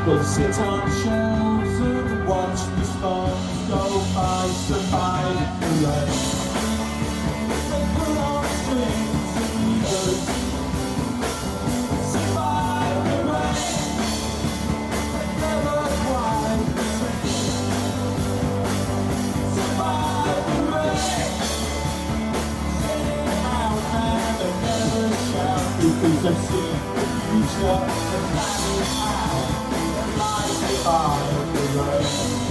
We'll sit on shelves and watch the stars go by, survive the rain. They put on strings and leaders, survive the rain. They never quite survive the rain. Sitting out and they never shout because they see the future and that is how. By the rain.